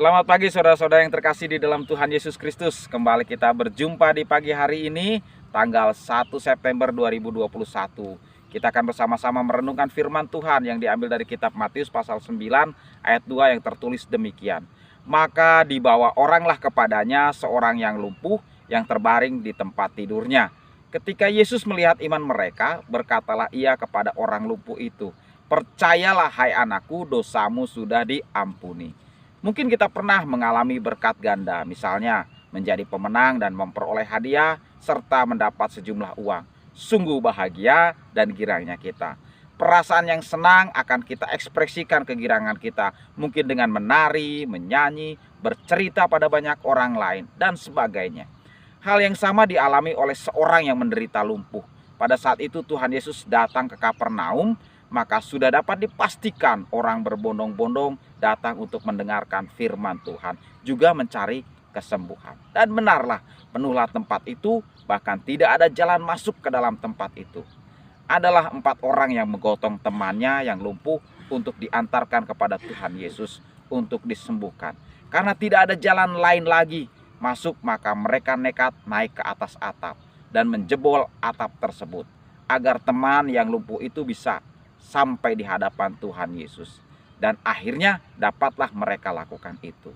Selamat pagi saudara-saudara yang terkasih di dalam Tuhan Yesus Kristus. Kembali kita berjumpa di pagi hari ini, tanggal 1 September 2021. Kita akan bersama-sama merenungkan firman Tuhan yang diambil dari kitab Matius pasal 9 ayat 2 yang tertulis demikian. Maka dibawa oranglah kepadanya seorang yang lumpuh yang terbaring di tempat tidurnya. Ketika Yesus melihat iman mereka, berkatalah ia kepada orang lumpuh itu, "Percayalah hai anakku, dosamu sudah diampuni." Mungkin kita pernah mengalami berkat ganda, misalnya menjadi pemenang dan memperoleh hadiah serta mendapat sejumlah uang. Sungguh bahagia dan girangnya kita. Perasaan yang senang akan kita ekspresikan kegirangan kita, mungkin dengan menari, menyanyi, bercerita pada banyak orang lain, dan sebagainya. Hal yang sama dialami oleh seorang yang menderita lumpuh. Pada saat itu Tuhan Yesus datang ke Kapernaum, maka sudah dapat dipastikan orang berbondong-bondong datang untuk mendengarkan firman Tuhan, juga mencari kesembuhan. Dan benarlah, penuhlah tempat itu, bahkan tidak ada jalan masuk ke dalam tempat itu. Adalah 4 orang yang menggotong temannya yang lumpuh untuk diantarkan kepada Tuhan Yesus untuk disembuhkan. Karena tidak ada jalan lain lagi masuk, maka mereka nekat naik ke atas atap dan menjebol atap tersebut, agar teman yang lumpuh itu bisa sampai di hadapan Tuhan Yesus. Dan akhirnya dapatlah mereka lakukan itu.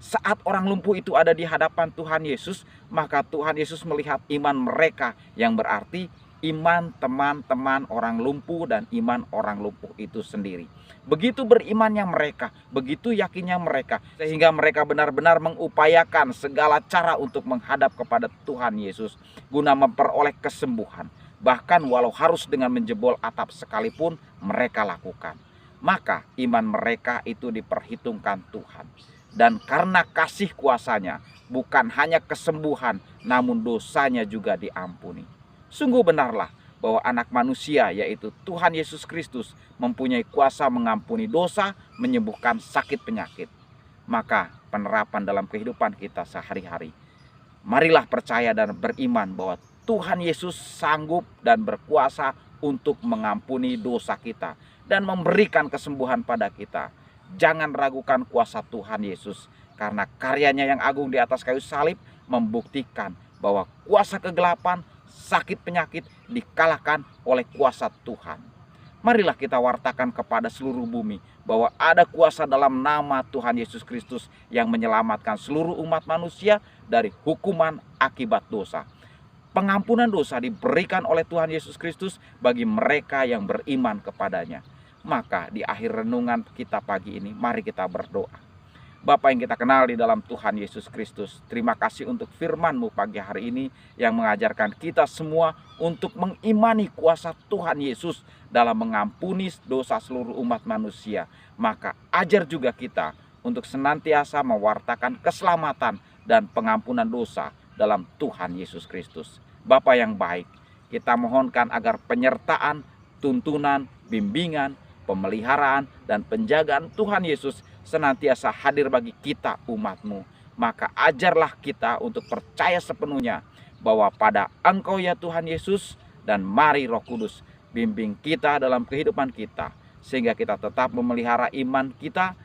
Saat orang lumpuh itu ada di hadapan Tuhan Yesus, maka Tuhan Yesus melihat iman mereka, yang berarti iman teman-teman orang lumpuh dan iman orang lumpuh itu sendiri. Begitu berimannya mereka, begitu yakinnya mereka, sehingga mereka benar-benar mengupayakan segala cara untuk menghadap kepada Tuhan Yesus guna memperoleh kesembuhan. Bahkan walau harus dengan menjebol atap sekalipun mereka lakukan. Maka iman mereka itu diperhitungkan Tuhan. Dan karena kasih kuasanya, bukan hanya kesembuhan, namun dosanya juga diampuni. Sungguh benarlah bahwa anak manusia, yaitu Tuhan Yesus Kristus, mempunyai kuasa mengampuni dosa, menyembuhkan sakit penyakit. Maka penerapan dalam kehidupan kita sehari-hari, marilah percaya dan beriman bahwa Tuhan Yesus sanggup dan berkuasa untuk mengampuni dosa kita dan memberikan kesembuhan pada kita. Jangan ragukan kuasa Tuhan Yesus, karena karyanya yang agung di atas kayu salib membuktikan bahwa kuasa kegelapan, sakit penyakit dikalahkan oleh kuasa Tuhan. Marilah kita wartakan kepada seluruh bumi bahwa ada kuasa dalam nama Tuhan Yesus Kristus yang menyelamatkan seluruh umat manusia dari hukuman akibat dosa. Pengampunan dosa diberikan oleh Tuhan Yesus Kristus bagi mereka yang beriman kepadanya. Maka di akhir renungan kita pagi ini, mari kita berdoa. Bapa yang kita kenal di dalam Tuhan Yesus Kristus, terima kasih untuk firman-Mu pagi hari ini yang mengajarkan kita semua untuk mengimani kuasa Tuhan Yesus dalam mengampuni dosa seluruh umat manusia. Maka ajar juga kita untuk senantiasa mewartakan keselamatan dan pengampunan dosa dalam Tuhan Yesus Kristus. Bapa yang baik, kita mohonkan agar penyertaan, tuntunan, bimbingan, pemeliharaan, dan penjagaan Tuhan Yesus senantiasa hadir bagi kita umat-Mu. Maka ajarlah kita untuk percaya sepenuhnya bahwa pada Engkau ya Tuhan Yesus, dan mari Roh Kudus bimbing kita dalam kehidupan kita, sehingga kita tetap memelihara iman kita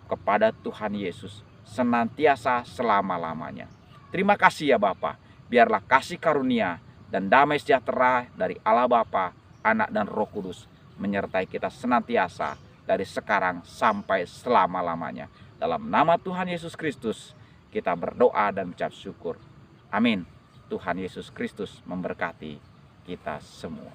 kepada Tuhan Yesus senantiasa selama-lamanya. Terima kasih ya Bapa. Biarlah kasih karunia dan damai sejahtera dari Allah Bapa, Anak, dan Roh Kudus menyertai kita senantiasa dari sekarang sampai selama-lamanya. Dalam nama Tuhan Yesus Kristus kita berdoa dan ucap syukur. Amin. Tuhan Yesus Kristus memberkati kita semua.